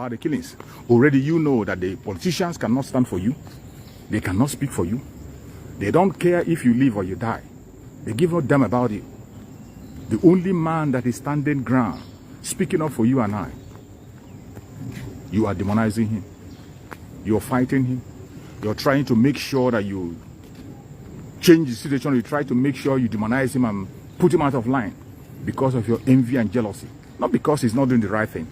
about the killings. Already you know that the politicians cannot stand for you. They cannot speak for you. They don't care if you live or you die. They give no damn about you. The only man that is standing ground, speaking up for you and I, you are demonizing him. You're fighting him. You're trying to make sure that you change the situation. You try to make sure you demonize him and put him out of line because of your envy and jealousy. Not because he's not doing the right thing.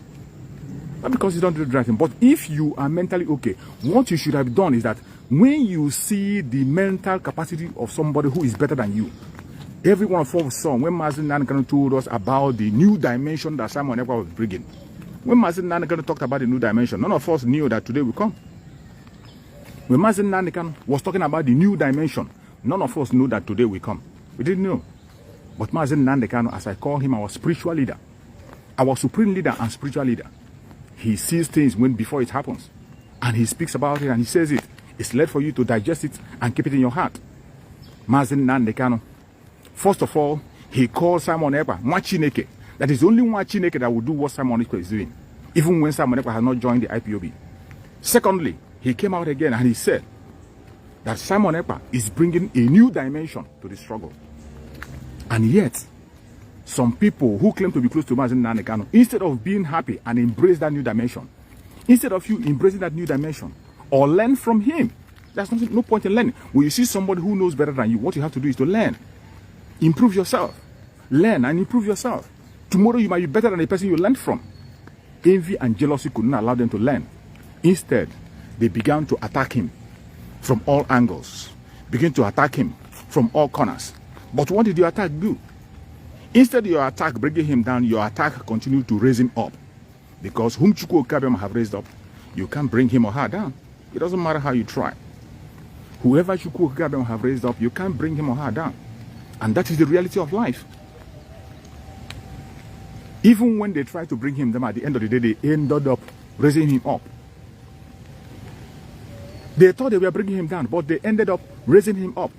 Not because he's not doing the right thing. But if you are mentally okay, what you should have done is that when you see the mental capacity of somebody who is better than you, every one of us saw when Mazi Simone Ekpa told us about the new dimension that Simone Ekpa was bringing. When Mazi Simone Ekpa talked about the new dimension, none of us knew that today will come. When Mazi Simone Ekpa was talking about the new dimension, none of us knew that today will come. We didn't know. But Mazi Simone Ekpa, as I call him, our spiritual leader, our supreme leader and spiritual leader, he sees things when before it happens. And he speaks about it and he says it. It's left for you to digest it and keep it in your heart. Mazi Simone Ekpa, first of all, he called Simone Ekpa Mwachineke. That is only one Chineke that will do what Simone Ekpa is doing, even when Simone Ekpa has not joined the IPOB. Secondly, he came out again and he said that Simone Ekpa is bringing a new dimension to the struggle. And yet, some people who claim to be close to Mazi Simone Ekpa, instead of being happy and embrace that new dimension, instead of you embracing that new dimension or learn from him, there's no point in learning. When you see somebody who knows better than you, what you have to do is to learn. Improve yourself. Learn and improve yourself. Tomorrow you might be better than the person you learned from. Envy and jealousy could not allow them to learn. Instead, they began to attack him from all angles. Begin to attack him from all corners. But what did your attack do? Instead of your attack bringing him down, your attack continued to raise him up. Because whom Chukwu Okabem have raised up, you can't bring him or her down. It doesn't matter how you try. Whoever Chukwu Okabem have raised up, you can't bring him or her down. And that is the reality of life. Even when they try to bring him down, at the end of the day, they ended up raising him up. They thought they were bringing him down, but they ended up raising him up.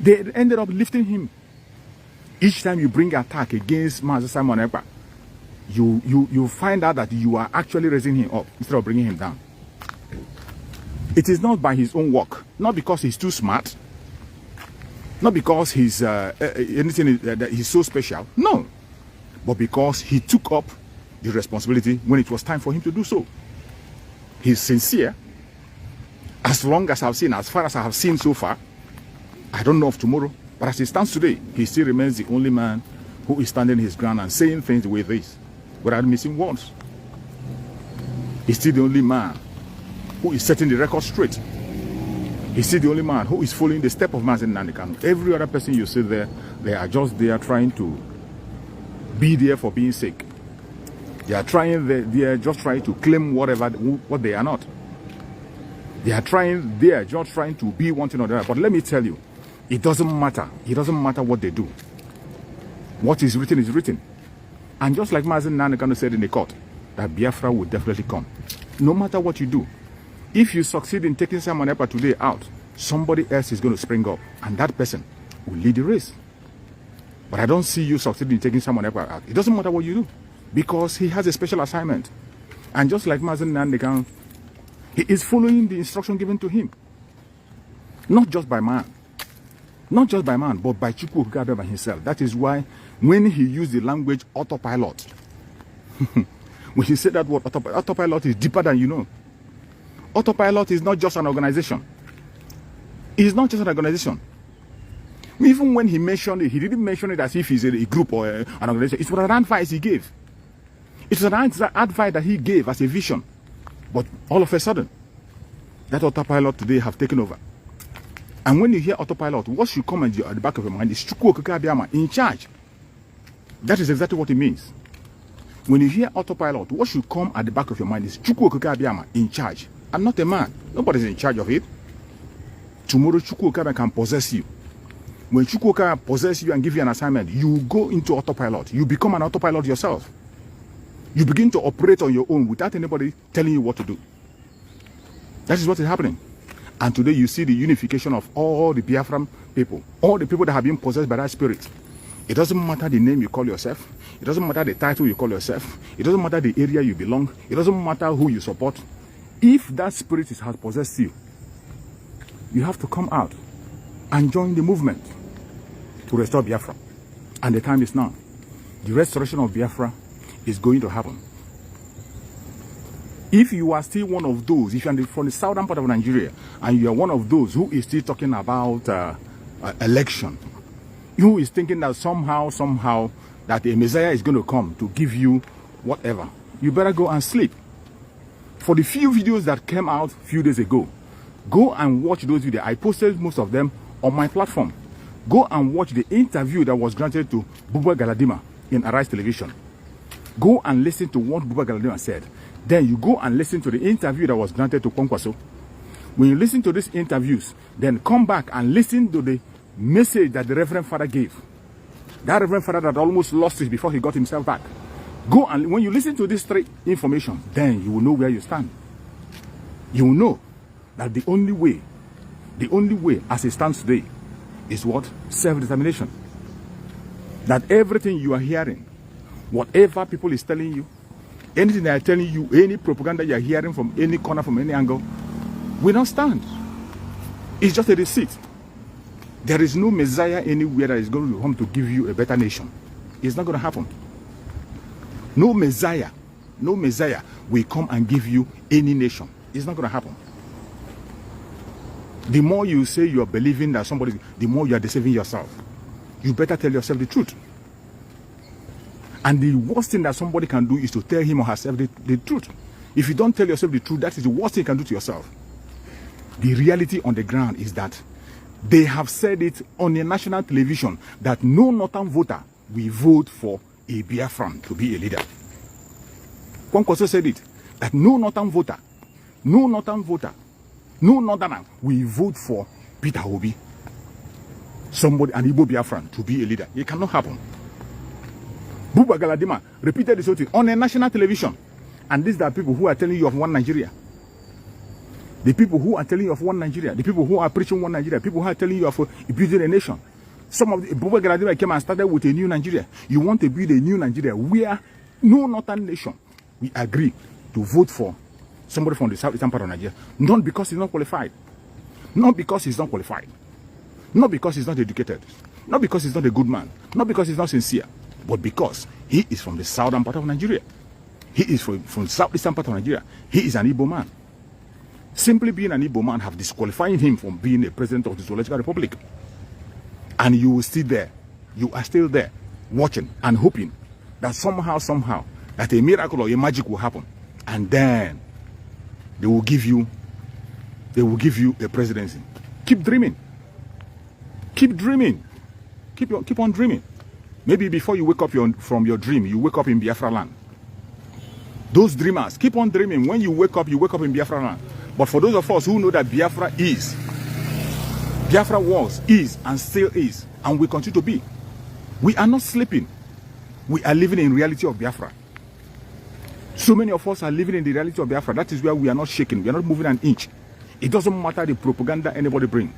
They ended up lifting him. Each time you bring attack against Mazi Simone Ekpa, you find out that you are actually raising him up instead of bringing him down. It is not by his own work, not because he's too smart, not because he's anything that he's so special. No. But because he took up the responsibility when it was time for him to do so. He's sincere. As long as I've seen, as far as I have seen so far, I don't know of tomorrow, but as he stands today, he still remains the only man who is standing his ground and saying things the way this, without missing words. He's still the only man who is setting the record straight. He's still the only man who is following the step of Mazi Simone Ekpa. Every other person you see there, they are just there trying to be there for being sake. They are just trying to claim what they are not. They are just trying to be one thing or the other. But let me tell you, it doesn't matter. It doesn't matter what they do. What is written is written. And just like Mazi Simone Ekpa said in the court, that Biafra will definitely come. No matter what you do. If you succeed in taking Simone Ekpa today out, somebody else is going to spring up. And that person will lead the race. But I don't see you succeeding in taking Simone Ekpa out. It doesn't matter what you do. Because he has a special assignment. And just like Mazi Simone Ekpa, he is following the instruction given to him. Not just by man. Not just by man, but by Chukwu Okabem by himself. That is why when he used the language autopilot, when he said that word autopilot is deeper than you know. Autopilot is not just an organization. It is not just an organization. Even when he mentioned it, he didn't mention it as if he's a group or an organization. It was an advice he gave. It was an advice that he gave as a vision. But all of a sudden, that autopilot today have taken over. And when you hear autopilot, what should come at the back of your mind is Chukwu Okabem in charge. That is exactly what it means. When you hear autopilot, what should come at the back of your mind is Chukwu Okabem in charge. I'm not a man. Nobody's in charge of it. Tomorrow, Chukwu Okabem can possess you. When Chukwu Okabem possess you and give you an assignment, you go into autopilot. You become an autopilot yourself. You begin to operate on your own without anybody telling you what to do. That is what is happening. And today you see the unification of all the Biafran people. All the people that have been possessed by that spirit. It doesn't matter the name you call yourself. It doesn't matter the title you call yourself. It doesn't matter the area you belong. It doesn't matter who you support. If that spirit has possessed you, you have to come out and join the movement to restore Biafra. And the time is now. The restoration of Biafra is going to happen. If you are still one of those, if you are from the southern part of Nigeria, and you are one of those who is still talking about election, who is thinking that somehow, that a Messiah is going to come to give you whatever, you better go and sleep. For the few videos that came out a few days ago, go and watch those videos. I posted most of them on my platform. Go and watch the interview that was granted to Buba Galadima in Arise Television. Go and listen to what Buba Galadima said. Then you go and listen to the interview that was granted to Kwankwaso. When you listen to these interviews, then come back and listen to the message that the Reverend Father gave. That Reverend Father that almost lost it before he got himself back. Go and when you listen to this straight information, then you will know where you stand. You will know that the only way as it stands today is what? Self-determination. That everything you are hearing, whatever people is telling you, anything they are telling you, any propaganda you are hearing from any corner, from any angle, will not stand. It's just a deceit. There is no Messiah anywhere that is going to come to give you a better nation. It's not going to happen. No Messiah will come and give you any nation. It's not going to happen. The more you say you are believing that somebody, the more you are deceiving yourself. You better tell yourself the truth. And the worst thing that somebody can do is to tell him or herself the truth. If you don't tell yourself the truth, that is the worst thing you can do to yourself. The reality on the ground is that they have said it on a national television that no northern voter will vote for a Biafran to be a leader. Kwankwaso said it, that no northern northerner will vote for Peter Obi, somebody, an Igbo Biafran, to be a leader. It cannot happen. Buba Galadima repeated this whole thing on a national television. And these are people who are telling you of one Nigeria. The people who are telling you of one Nigeria. The people who are preaching one Nigeria. People who are telling you of building a nation. Some of the Buba Galadima came and started with a new Nigeria. You want to build a new Nigeria where no northern nation will agree to vote for somebody from the southeastern part of Nigeria. Not because he's not qualified. Not because he's not qualified. Not because he's not educated. Not because he's not a good man. Not because he's not sincere. But because he is from the southern part of Nigeria. He is from the southeastern part of Nigeria. He is an Igbo man. Simply being an Igbo man have disqualified him from being a president of the Zoological Republic. And you will still there. You are still there, watching and hoping that somehow, that a miracle or a magic will happen. And then they will give you a presidency. Keep dreaming. Keep dreaming. Keep on dreaming. Maybe before you wake up from your dream, you wake up in Biafra land. Those dreamers, keep on dreaming. When you wake up in Biafra land. But for those of us who know that Biafra was, is, and still is, and will continue to be, we are not sleeping. We are living in reality of Biafra. So many of us are living in the reality of Biafra. That is where we are not shaking. We are not moving an inch. It doesn't matter the propaganda anybody bring.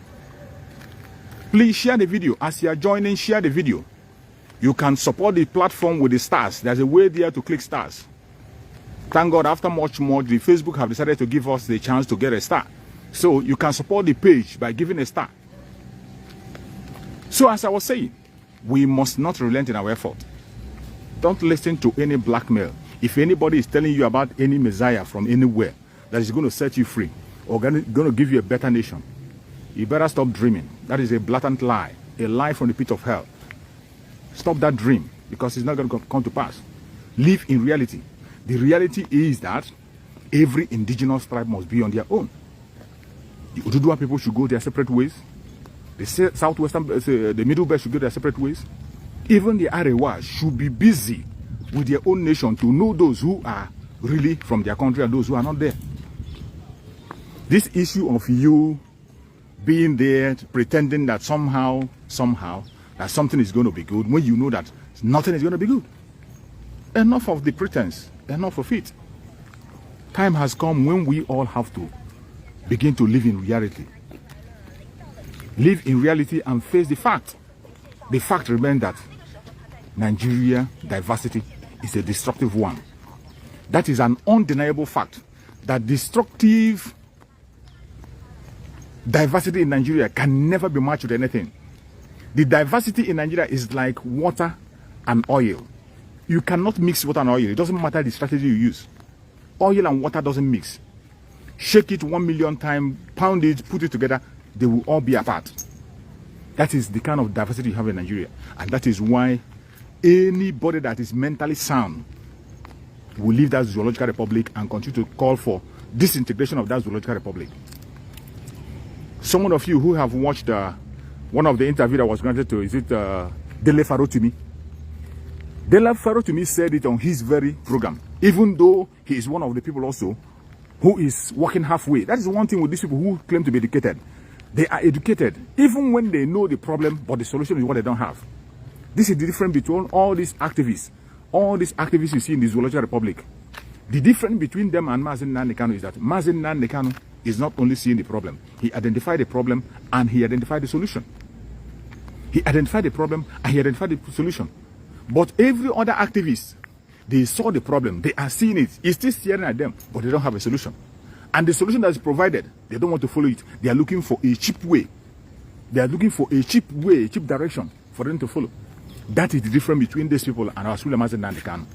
Please share the video. As you are joining, share the video. You can support the platform with the stars. There's a way there to click stars. Thank God, after much more, the Facebook have decided to give us the chance to get a star. So you can support the page by giving a star. So as I was saying, we must not relent in our effort. Don't listen to any blackmail. If anybody is telling you about any Messiah from anywhere that is going to set you free or going to give you a better nation, you better stop dreaming. That is a blatant lie. A lie from the pit of hell. Stop that dream, because it's not going to come to pass. Live in reality. The reality is that every indigenous tribe must be on their own. The Ududua people should go their separate ways. The southwestern, the middle belt should go their separate ways. Even the Arewa should be busy with their own nation to know those who are really from their country and those who are not there. This issue of you being there, pretending that somehow, that something is going to be good, when you know that nothing is going to be good. Enough of the pretense. Enough of it. Time has come when we all have to begin to live in reality. Live in reality and face the fact. The fact remains that Nigeria diversity is a destructive one. That is an undeniable fact. That destructive diversity in Nigeria can never be matched with anything. The diversity in Nigeria is like water and oil. You cannot mix water and oil. It doesn't matter the strategy you use. Oil and water doesn't mix. Shake it 1 million times, pound it, put it together, they will all be apart. That is the kind of diversity you have in Nigeria. And that is why anybody that is mentally sound will leave that zoological republic and continue to call for disintegration of that zoological republic. Some of you who have watched one of the interviews that was granted to, is it Dele Farotimi? Dele Farotimi said it on his very program, even though he is one of the people also who is walking halfway. That is one thing with these people who claim to be educated. They are educated, even when they know the problem, but the solution is what they don't have. This is the difference between all these activists you see in the Zoological Republic. The difference between them and Mazi Simone Ekpa is that Mazi Simone Ekpa is not only seeing the problem, he identified the problem and he identified the solution. He identified the problem and he identified the solution. But every other activist, they saw the problem, they are seeing it, it's still staring at them, but they don't have a solution. And the solution that is provided, they don't want to follow it. They are looking for a cheap way. They are looking for a cheap way, a cheap direction for them to follow. That is the difference between these people and our Mazi Simone Ekpa.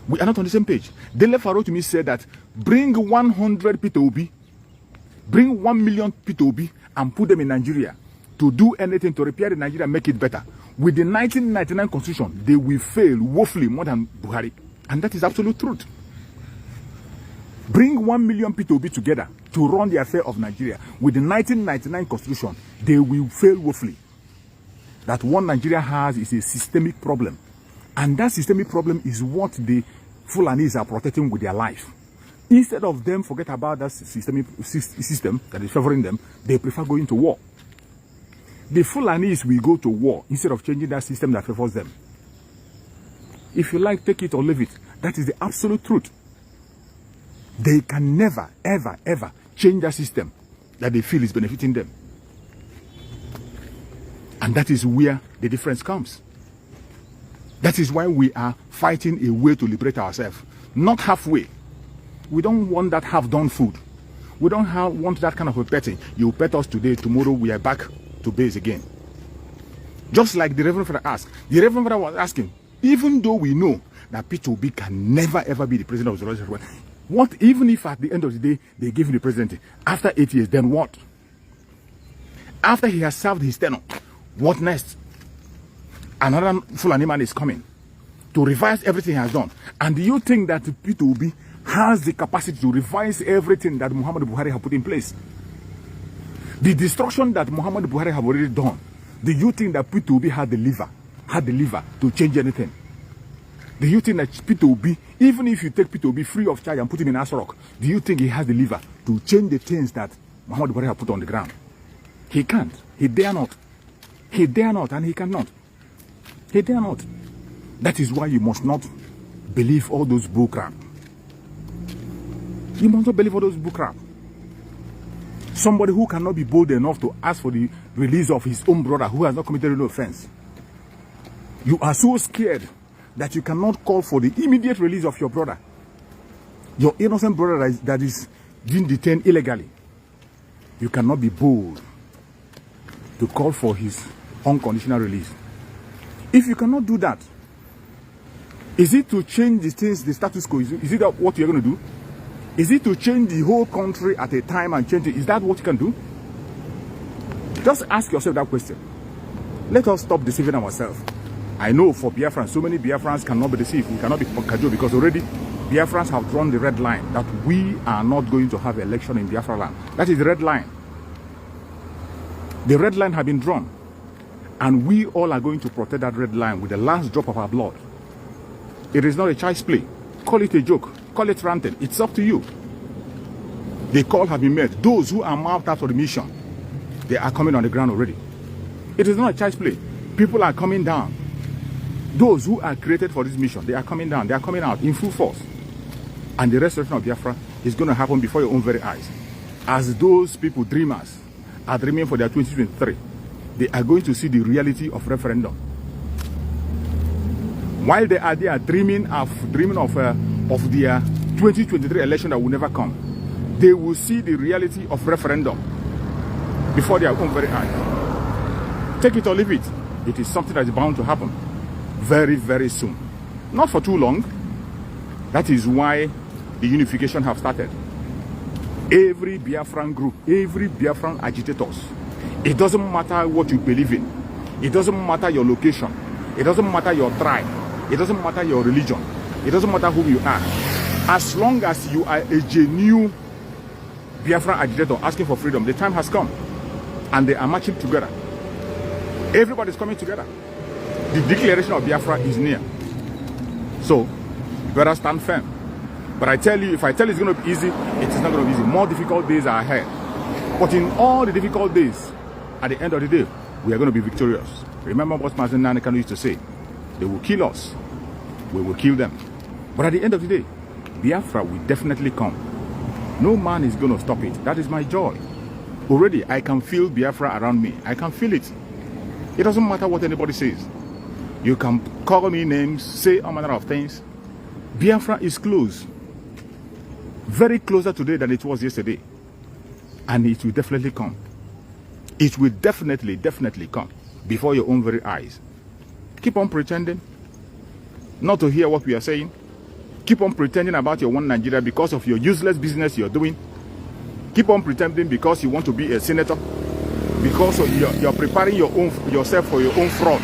We are not on the same page. Dele Farotimi said that bring 100 P2B, bring 1 million P2B and put them in Nigeria to do anything to repair the Nigeria, make it better. With the 1999 constitution, they will fail woefully more than Buhari. And that is absolute truth. Bring 1 million P2B together to run the affair of Nigeria. With the 1999 constitution, they will fail woefully. That one Nigeria has is a systemic problem. And that systemic problem is what the Fulanis are protecting with their life. Instead of them forget about that systemic system that is favoring them, they prefer going to war. The Fulanis will go to war instead of changing that system that favors them. If you like, take it or leave it. That is the absolute truth. They can never, ever, ever change that system that they feel is benefiting them. And that is where the difference comes. That is why we are fighting a way to liberate ourselves. Not halfway. We don't want that half-done food. We don't want that kind of a petting. You pet us today, tomorrow we are back to base again. Just like the Reverend Father asked. The Reverend Father was asking, even though we know that P2B can never ever be the president of the Zoological Republic, what even if at the end of the day they give him the presidency? After 8 years, then what? After he has served his tenure, what next? Another Fulani man is coming to revise everything he has done. And do you think that P2B has the capacity to revise everything that Muhammad Buhari has put in place? The destruction that Muhammad Buhari have already done, do you think that P2B had the lever to change anything? Do you think that P2B, even if you take P2B free of charge and put him in Asarok, do you think he has the lever to change the things that Muhammad Buhari has put on the ground? He can't. He dare not. He dare not, and he cannot. He dare not. That is why you must not believe all those bull crap. You must not believe all those bull crap. Somebody who cannot be bold enough to ask for the release of his own brother who has not committed any offense. You are so scared that you cannot call for the immediate release of your brother. Your innocent brother that is being detained illegally. You cannot be bold to call for his unconditional release. If you cannot do that, is it to change the things, the status quo? Is it what you're going to do? Is it to change the whole country at a time and change it? Is that what you can do? Just ask yourself that question. Let us stop deceiving ourselves. I know for Biafrans, so many Biafrans cannot be deceived. We cannot be cajoled because already Biafrans have drawn the red line that we are not going to have election in Biafra land. That is the red line. The red line has been drawn. And we all are going to protect that red line with the last drop of our blood. It is not a child's play. Call it a joke. Call it ranting. It's up to you. The call has been made. Those who are marked out for the mission, they are coming on the ground already. It is not a child's play. People are coming down. Those who are created for this mission, they are coming down. They are coming out in full force. And the restoration of Biafra is going to happen before your own very eyes. As those people, dreamers, are dreaming for their 2023, they are going to see the reality of referendum. While they are there dreaming of their 2023 election that will never come, they will see the reality of referendum before their own very eyes. Take it or leave it. It is something that is bound to happen very, very soon. Not for too long. That is why the unification have started. Every Biafran group, every Biafran agitators, it doesn't matter what you believe in. It doesn't matter your location. It doesn't matter your tribe. It doesn't matter your religion. It doesn't matter who you are. As long as you are a genuine Biafran agitator asking for freedom, the time has come. And they are marching together. Everybody is coming together. The declaration of Biafra is near. So, you better stand firm. But I tell you, if I tell you it's going to be easy, it is not going to be easy. More difficult days are ahead. But in all the difficult days, at the end of the day, we are going to be victorious. Remember what Mazi Simone Ekpa used to say. They will kill us. We will kill them. But at the end of the day, Biafra will definitely come. No man is going to stop it. That is my joy. Already, I can feel Biafra around me. I can feel it. It doesn't matter what anybody says. You can call me names, say all manner of things. Biafra is close. Very closer today than it was yesterday. And it will definitely come. It will definitely come before your own very eyes. Keep on pretending not to hear what we are saying. Keep on pretending about your one Nigeria because of your useless business you're doing. Keep on pretending because you want to be a senator. Because you're preparing yourself for your own fraud.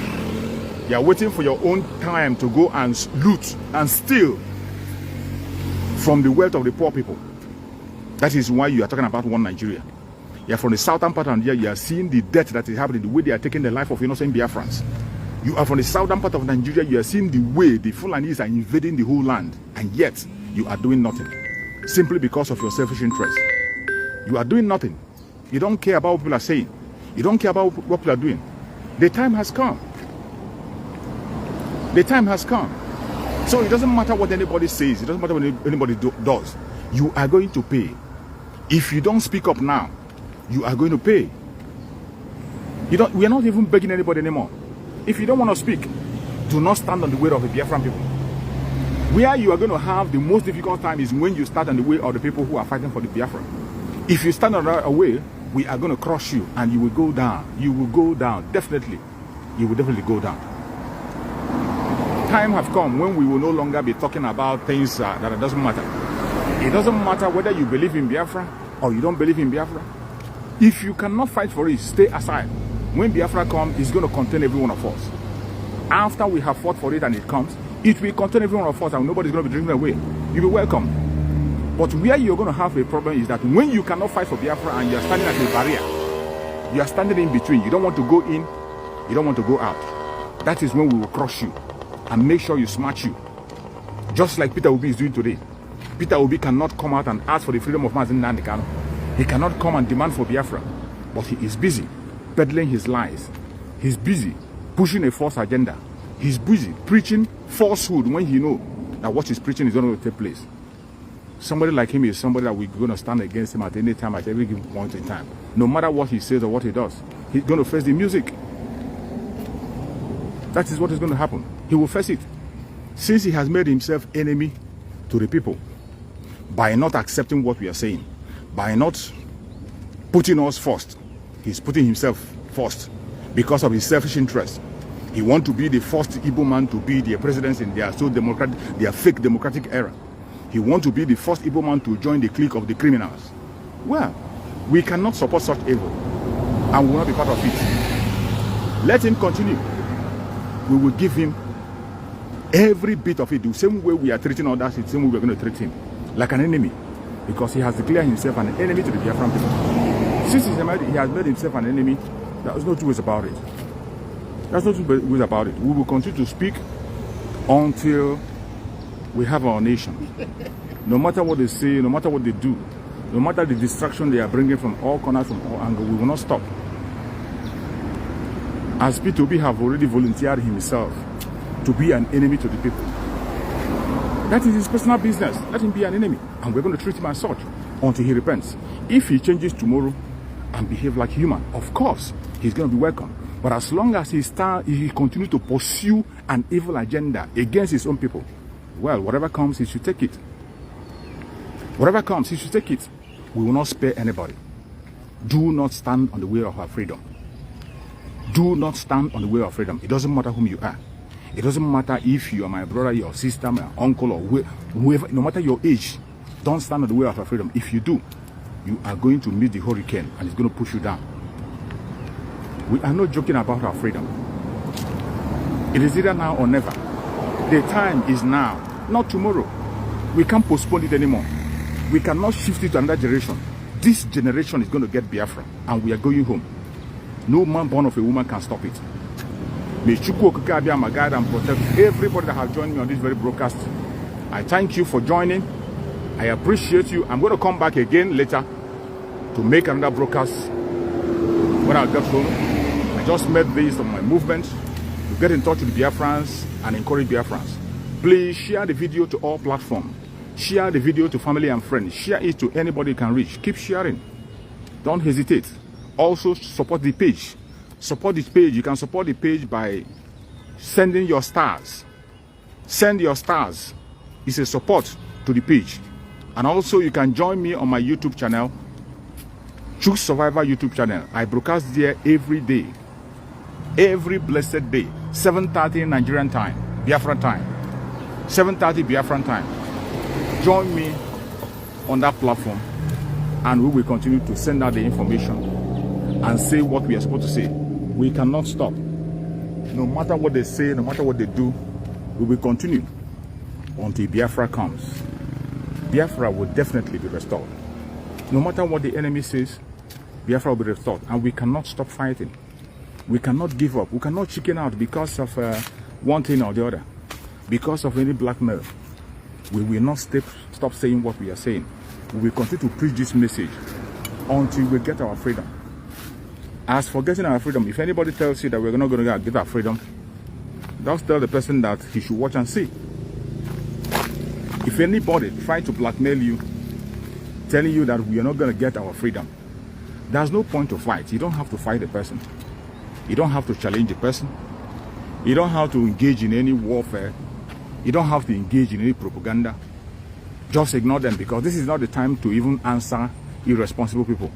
You're waiting for your own time to go and loot and steal from the wealth of the poor people. That is why you are talking about one Nigeria. You are from the southern part of Nigeria. You are seeing the death that is happening, the way they are taking the life of innocent Biafrans. You are from the southern part of Nigeria. You are seeing the way the Fulanis are invading the whole land, and yet you are doing nothing, simply because of your selfish interest. You are doing nothing. You don't care about what people are saying. You don't care about what people are doing. The time has come. The time has come. So it doesn't matter what anybody says. It doesn't matter what anybody does. You are going to pay. If you don't speak up now, you are going to pay. We are not even begging anybody anymore. If you don't want to speak, do not stand on the way of the Biafran people. Where you are going to have the most difficult time is when you stand on the way of the people who are fighting for the Biafra. If you stand on the way, we are going to crush you and you will go down. You will go down. Definitely. You will definitely go down. Time has come when we will no longer be talking about things that it doesn't matter. It doesn't matter whether you believe in Biafra or you don't believe in Biafra. If you cannot fight for it, stay aside. When Biafra comes, it's going to contain every one of us. After we have fought for it and it comes, it will contain every one of us and nobody's going to be driven away. You'll be welcome. But where you're going to have a problem is that when you cannot fight for Biafra and you're standing at a barrier, you are standing in between. You don't want to go in, you don't want to go out. That is when we will crush you and make sure you smash you. Just like Peter Obi is doing today. Peter Obi cannot come out and ask for the freedom of Mazi Simone Ekpa. He cannot come and demand for Biafra. But he is busy peddling his lies. He's busy pushing a false agenda. He's busy preaching falsehood when he knows that what he's preaching is not going to take place. Somebody like him is somebody that we're going to stand against him at any time, at every given point in time. No matter what he says or what he does, he's going to face the music. That is what is going to happen. He will face it. Since he has made himself enemy to the people by not accepting what we are saying, by not putting us first, he's putting himself first because of his selfish interest. He wants to be the first Igbo man to be the president in their their fake democratic era. He wants to be the first Igbo man to join the clique of the criminals. Well, we cannot support such evil and we will not be part of it. Let him continue. We will give him every bit of it. The same way we are treating others, the same way we are going to treat him. Like an enemy. Because he has declared himself an enemy to the Biafran people. Since he has made himself an enemy, there is no two ways about it. There's no two ways about it. We will continue to speak until we have our nation. No matter what they say, no matter what they do, no matter the distraction they are bringing from all corners, from all angles, we will not stop. As P2B have already volunteered himself to be an enemy to the people. That is his personal business. Let him be an enemy. And we're going to treat him as such until he repents. If he changes tomorrow and behave like human, of course, he's going to be welcome. But as long as he continues to pursue an evil agenda against his own people, well, whatever comes, he should take it. Whatever comes, he should take it. We will not spare anybody. Do not stand on the way of our freedom. Do not stand on the way of freedom. It doesn't matter whom you are. It doesn't matter if you are my brother, your sister, my uncle, or whoever, no matter your age. Don't stand on the way of our freedom. If you do, you are going to meet the hurricane and it's going to push you down. We are not joking about our freedom. It is either now or never. The time is now, not tomorrow. We can't postpone it anymore. We cannot shift it to another generation. This generation is going to get Biafra, and we are going home. No man born of a woman can stop it. May Chukwu Okike be my guide and protect everybody that has joined me on this very broadcast. I thank you for joining. I appreciate you. I'm going to come back again later to make another broadcast when I get home. I just made this on my movement to get in touch with Biafrans and encourage Biafrans. Please share the video to all platforms. Share the video to family and friends. Share it to anybody you can reach. Keep sharing. Don't hesitate. Also support the page. Support this page. You can support the page by sending your stars. Send your stars. It's a support to the page. And also you can join me on my YouTube channel, Choose Survivor YouTube channel. I broadcast there every day. Every blessed day. 7:30 Nigerian time. Biafra time. 7:30 Biafran time. Join me on that platform and we will continue to send out the information and say what we are supposed to say. We cannot stop. No matter what they say, no matter what they do, we will continue until Biafra comes. Biafra will definitely be restored. No matter what the enemy says, Biafra will be restored, and we cannot stop fighting. We cannot give up. We cannot chicken out because of one thing or the other, because of any blackmail. We will not stop saying what we are saying. We will continue to preach this message until we get our freedom. As for getting our freedom, if anybody tells you that we're not going to get our freedom, just tell the person that he should watch and see. If anybody tries to blackmail you, telling you that we are not going to get our freedom, there's no point to fight. You don't have to fight the person. You don't have to challenge the person. You don't have to engage in any warfare. You don't have to engage in any propaganda. Just ignore them, because this is not the time to even answer irresponsible people.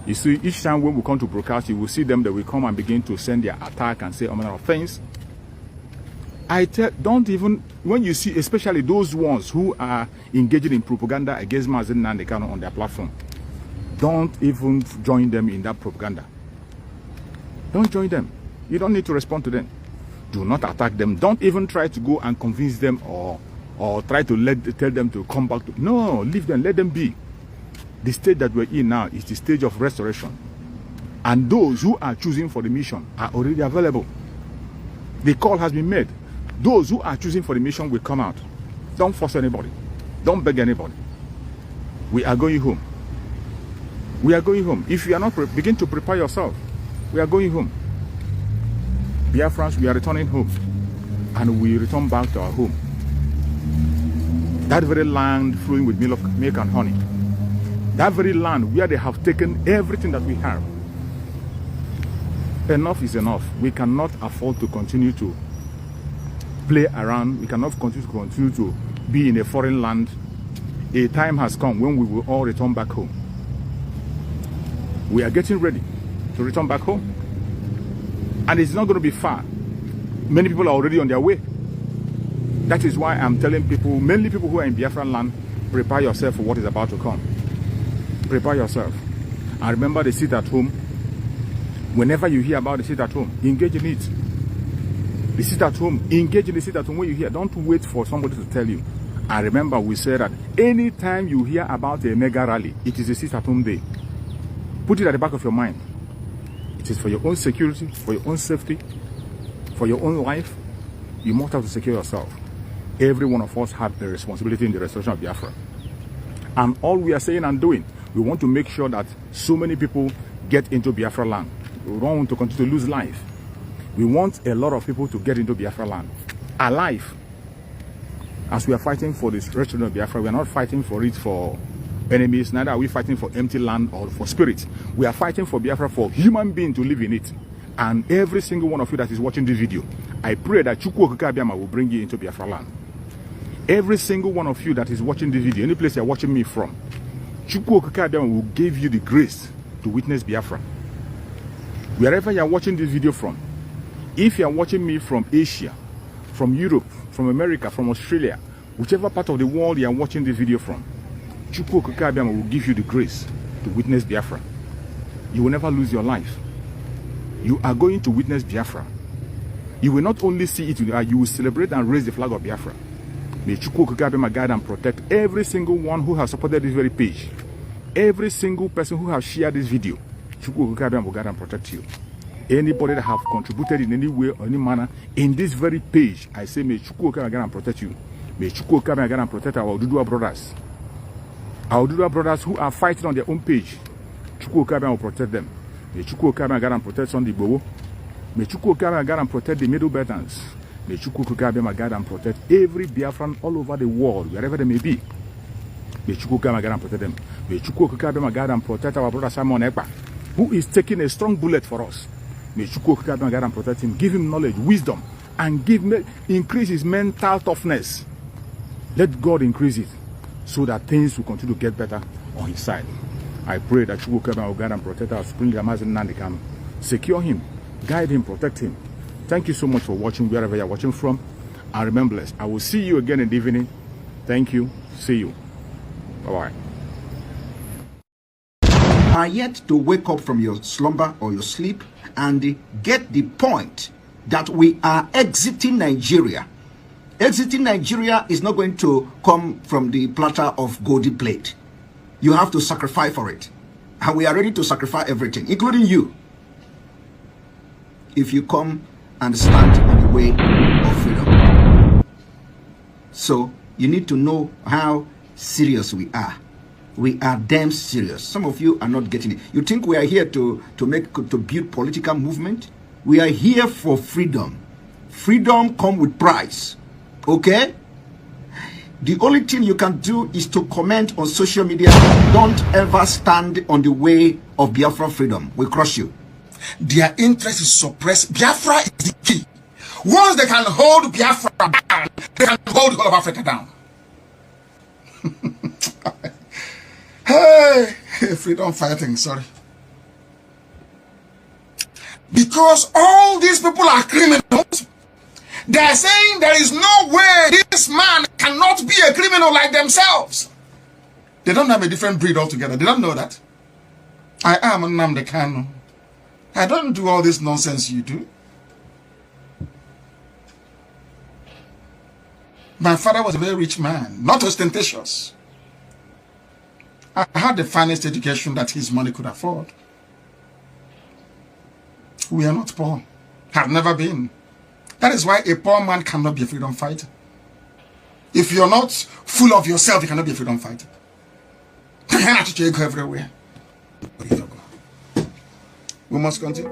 You see, each time when we come to broadcast, you will see them that will come and begin to send their attack and say all manner of things. Don't even, when you see, especially those ones who are engaging in propaganda against Mazi Simone Ekpa on their platform, don't even join them in that propaganda. Don't join them. You don't need to respond to them. Do not attack them. Don't even try to go and convince them or try to tell them to come back. No, leave them. Let them be. The stage that we're in now is the stage of restoration. And those who are choosing for the mission are already available. The call has been made. Those who are choosing for the mission will come out. Don't force anybody. Don't beg anybody. We are going home. We are going home. If you are not, begin to prepare yourself. We are going home. Biafrans, we are returning home. And we return back to our home. That very land flowing with milk and honey. That very land where they have taken everything that we have. Enough is enough. We cannot afford to continue to play around. We cannot continue to be in a foreign land. A time has come when we will all return back home. We are getting ready to return back home. And it's not going to be far. Many people are already on their way. That is why I'm telling people, mainly people who are in Biafran land, prepare yourself for what is about to come. Prepare yourself. And remember the sit at home. Whenever you hear about the sit at home, engage in it. The sit at home, engage in the sit at home when you hear. Don't wait for somebody to tell you. And remember, we said that anytime you hear about a mega rally, it is a sit at home day. Put it at the back of your mind. It is for your own security, for your own safety, for your own life. You must have to secure yourself. Every one of us have a responsibility in the restoration of Biafra. And all we are saying and doing, we want to make sure that so many people get into Biafra land. We don't want to continue to lose life. We want a lot of people to get into Biafra land alive. As we are fighting for this restoration of Biafra, we are not fighting for it for enemies, neither are we fighting for empty land or for spirit. We are fighting for Biafra, for human beings to live in it. And every single one of you that is watching this video, I pray that Chukwu Okike Abiama will bring you into Biafra land. Every single one of you that is watching this video, any place you're watching me from, Chukwu Okike Abiama will give you the grace to witness Biafra. Wherever you're watching this video from, if you're watching me from Asia, from Europe, from America, from Australia, whichever part of the world you're watching this video from, Chukwu Okike Abiama will give you the grace to witness Biafra. You will never lose your life. You are going to witness Biafra. You will not only see it, you will celebrate and raise the flag of Biafra. May Chukwu Okike Abiama guide and protect every single one who has supported this very page. Every single person who has shared this video. Chukwu Okike Abiama will guide and protect you. Anybody that have contributed in any way or any manner in this very page, I say may Chukwu Okike Abiama guide and protect you. May Chukwu Okike Abiama guide and protect our Oduduwa brothers. Our Oduduwa brothers who are fighting on their own page. Chukwu Okike Abiama will protect them. May Chukwu Okike Abiama guide and protect Sunday Igboho. May Chukwu Okike Abiama guide and protect the Middle Beltans. May Chukwu Okike Abiama guide and protect every Biafran all over the world, wherever they may be. May Chukwu Okike Abiama guide and protect them. May Chukwu Okike Abiama guide and protect our brother Simone Ekpa, who is taking a strong bullet for us. May Chukwu Okike Abiama guide and protect him, give him knowledge, wisdom, and increase his mental toughness. Let God increase it so that things will continue to get better on his side. I pray that Chukwu Okike Abiama will guide and protect our Supreme Leader Mazi Simone Ekpa. Secure him, guide him, protect him. Thank you so much for watching wherever you're watching from. And remember, I will see you again in the evening. Thank you. See you. Bye-bye. Are yet to wake up from your slumber or your sleep and get the point that we are exiting Nigeria. Exiting Nigeria is not going to come from the platter of golden plate. You have to sacrifice for it. And we are ready to sacrifice everything, including you, if you come and stand on the way of freedom. So you need to know how serious we are. We are damn serious. Some of you are not getting it. You think we are here to build political movement? We are here for freedom. Freedom comes with price. Okay? The only thing you can do is to comment on social media. Don't ever stand on the way of Biafra freedom. We crush you. Their interest is suppressed. Biafra is the key. Once they can hold Biafra down, they can hold the whole of Africa down. Hey, freedom fighting, sorry. Because all these people are criminals, they are saying there is no way this man cannot be a criminal like themselves. They don't have a different breed altogether. They don't know that. I am Nnamdi Kanu. I don't do all this nonsense you do. My father was a very rich man, not ostentatious. I had the finest education that his money could afford. We are not poor. Have never been. That is why a poor man cannot be a freedom fighter. If you're not full of yourself, you cannot be a freedom fighter. You cannot go everywhere. We must continue.